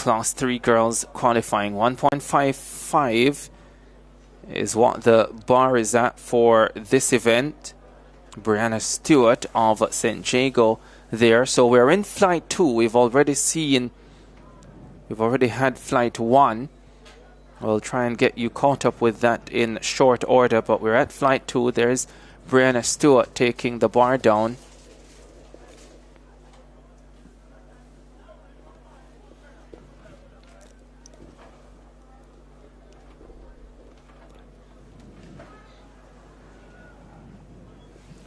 Class 3 girls qualifying. 1.55 is what the bar is at for this event. Brianna Stewart of St. Jago there. So we're in flight 2. We've already had flight 1. We'll try and get you caught up with that in short order, but we're at flight 2. There's Brianna Stewart taking the bar down.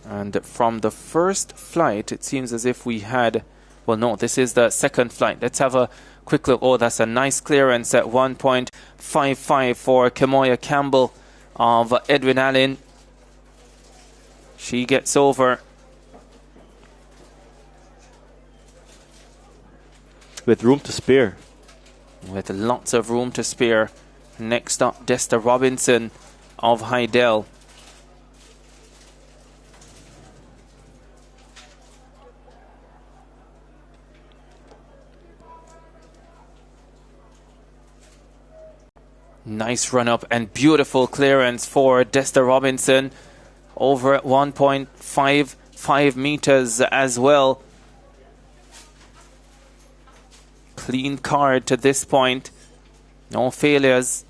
And from the first flight, it seems as if we had, well, no, this is the second flight. Let's have a quick look. Oh, that's a nice clearance at 1.55 for Kemoya Campbell of Edwin Allen. She gets over. With room to spare. With lots of room to spare. Next up, Desta Robinson of Hydel. Nice run up and beautiful clearance for Desta Robinson over at 1.55 meters as well. Clean card to this point. No failures.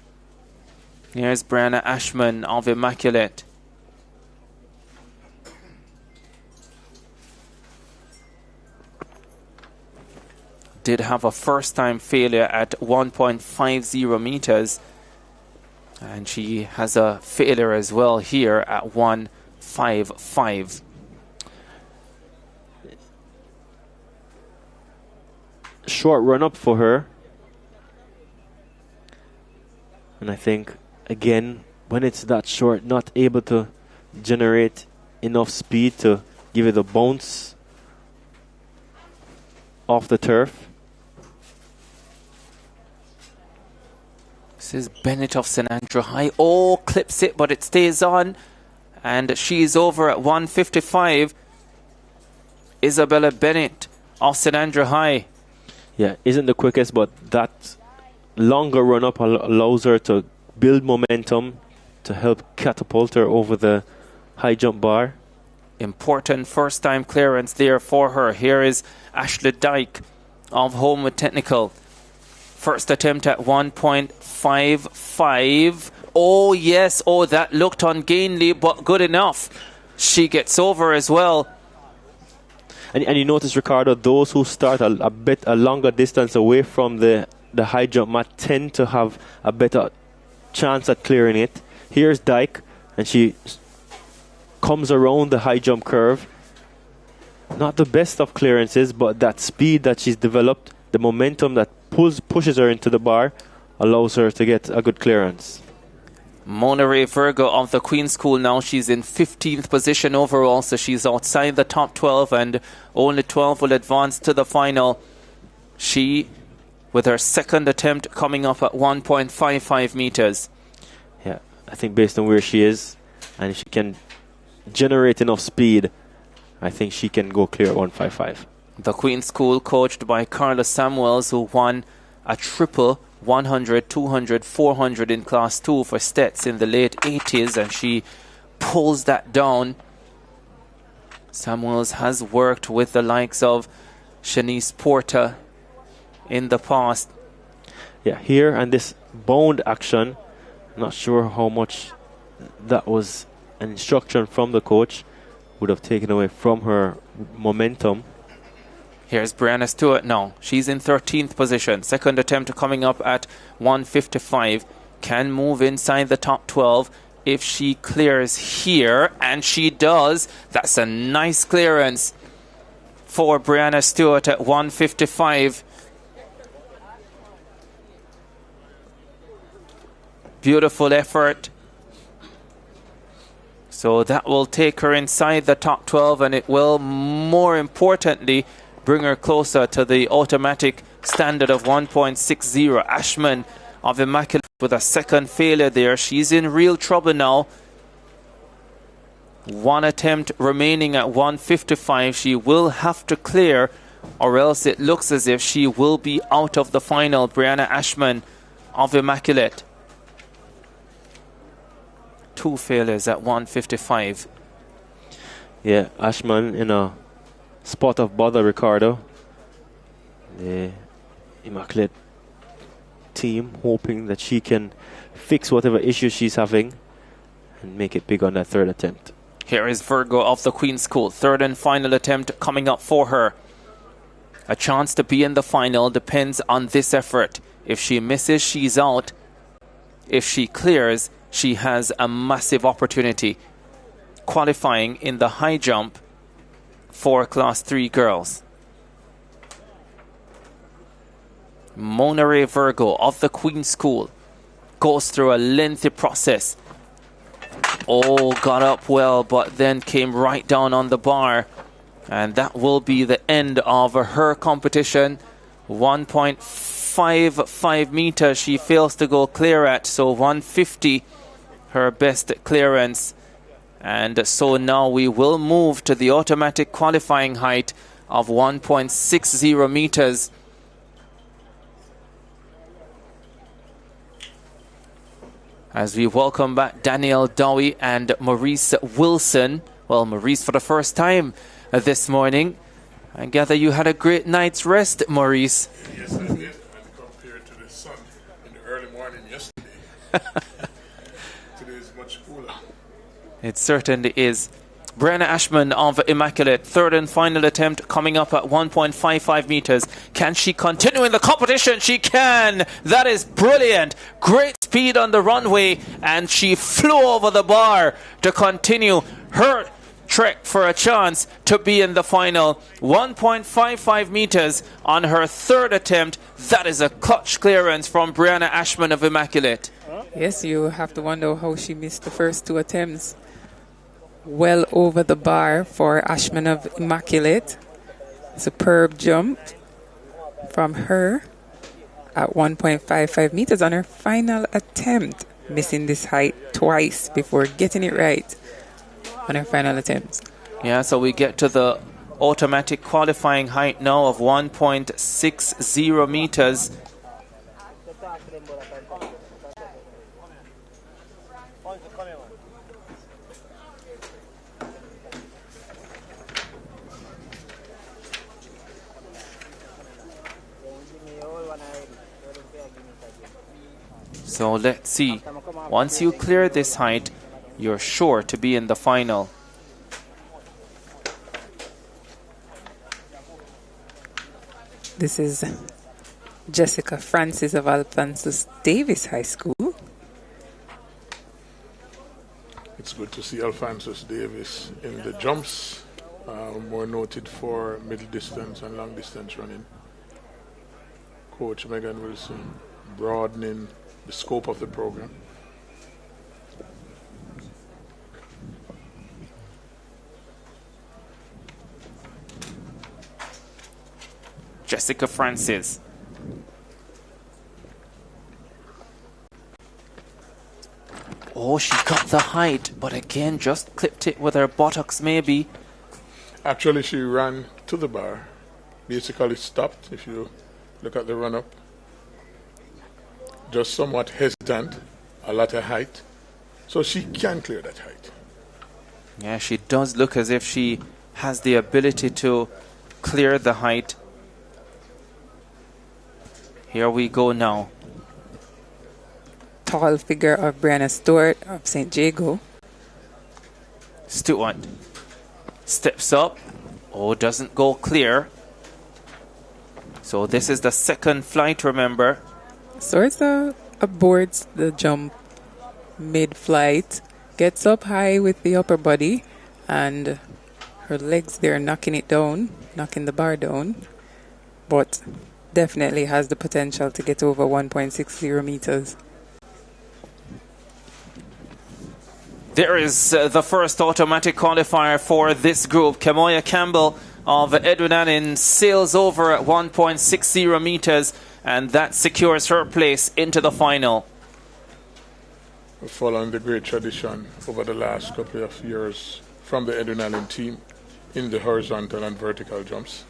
Here's Brianna Ashman of Immaculate. Did have a first time failure at 1.50 meters. And she has a failure as well here at 1.55. Short run up for her. And I think, again, when it's that short, not able to generate enough speed to give it a bounce off the turf. This is Bennett of St. Andrew High. Oh, clips it, but it stays on. And she's over at 1.55. Isabella Bennett of St. Andrew High. Yeah, isn't the quickest, but that longer run-up allows her to build momentum to help catapult her over the high jump bar. Important first-time clearance there for her. Here is Ashley Dyke of Homewood Technical. First attempt at 1.55. Oh, yes. Oh, that looked ungainly, but good enough. She gets over as well. And you notice, Ricardo, those who start a longer distance away from the high jump mat tend to have a better chance at clearing it. Here's Dyke, and she comes around the high jump curve. Not the best of clearances, but that speed that she's developed, the momentum that pushes her into the bar, allows her to get a good clearance. Mona Ray Virgo of the Queen's School now. She's in 15th position overall, so she's outside the top 12, and only 12 will advance to the final. She, with her second attempt, coming up at 1.55 meters. Yeah, I think based on where she is, and if she can generate enough speed, I think she can go clear at 1.55. The Queen's School, coached by Carla Samuels, who won a triple 100, 200, 400 in Class 2 for Stets in the late 80s, and she pulls that down. Samuels has worked with the likes of Shanice Porter in the past. Yeah, here and this bound action, not sure how much that was an instruction from the coach, would have taken away from her momentum. Here's Brianna Stewart now. She's in 13th position. Second attempt coming up at 1.55. Can move inside the top 12 if she clears here. And she does. That's a nice clearance for Brianna Stewart at 1.55. Beautiful effort. So that will take her inside the top 12, and it will, more importantly, bring her closer to the automatic standard of 1.60. Ashman of Immaculate with a second failure there. She's in real trouble now. One attempt remaining at 1.55. She will have to clear or else it looks as if she will be out of the final. Brianna Ashman of Immaculate. 2 failures at 155. Yeah, Ashman in a spot of bother, Ricardo. The Immaculate team hoping that she can fix whatever issue she's having and make it big on that third attempt. Here is Virgo of the Queen's School. Third and final attempt coming up for her. A chance to be in the final depends on this effort. If she misses, she's out. If she clears, she has a massive opportunity. Qualifying in the high jump for Class 3 girls. Monterey Virgo of the Queen's School goes through a lengthy process. Oh, got up well, but then came right down on the bar. And that will be the end of her competition. 1.55 meters she fails to go clear at, so 150 her best clearance. And so now we will move to the automatic qualifying height of 1.60 meters. As we welcome back Danielle Dowie and Maurice Wilson. Well, Maurice for the first time this morning. I gather you had a great night's rest, Maurice. Yes, I did. And compared to the sun in the early morning yesterday, today is much cooler. It certainly is. Brianna Ashman of Immaculate, third and final attempt coming up at 1.55 meters. Can she continue in the competition? She can. That is brilliant. Great speed on the runway, and she flew over the bar to continue her trek for a chance to be in the final. 1.55 meters on her third attempt. That is a clutch clearance from Brianna Ashman of Immaculate. Yes, you have to wonder how she missed the first 2 attempts. Well over the bar for Ashman of Immaculate. Superb jump from her at 1.55 meters on her final attempt, missing this height twice before getting it right on her final attempt. Yeah, so we get to the automatic qualifying height now of 1.60 meters. So let's see. Once you clear this height, you're sure to be in the final. This is Jessica Francis of Alphonsus Davis High School. It's good to see Alphonsus Davis in the jumps, more noted for middle distance and long distance running. Coach Megan Wilson broadening the scope of the program. Jessica Francis. Oh, she got the height, but again just clipped it with her buttocks maybe. Actually, she ran to the bar, basically stopped, if you look at the run-up. Just somewhat hesitant, a lot of height. So she can clear that height. Yeah, she does look as if she has the ability to clear the height. Here we go now. Tall figure of Brianna Stewart of St. Jago. Stewart steps up. Oh, doesn't go clear. So this is the second flight, remember. Stewart's aborts the jump mid-flight, gets up high with the upper body, and her legs there knocking it down, knocking the bar down, but definitely has the potential to get over 1.60 meters. There is the first automatic qualifier for this group. Kamoya Campbell of Edwin Allen sails over at 1.60 meters, and that secures her place into the final. Following the great tradition over the last couple of years from the Edwin Allen team in the horizontal and vertical jumps.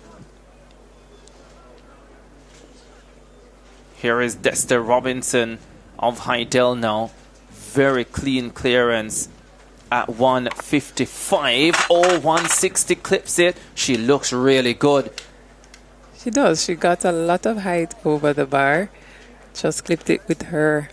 Here is Dexter Robinson of Hydel now. Very clean clearance at 155. Oh, 160 clips it. She looks really good. She does. She got a lot of height over the bar. Just clipped it with her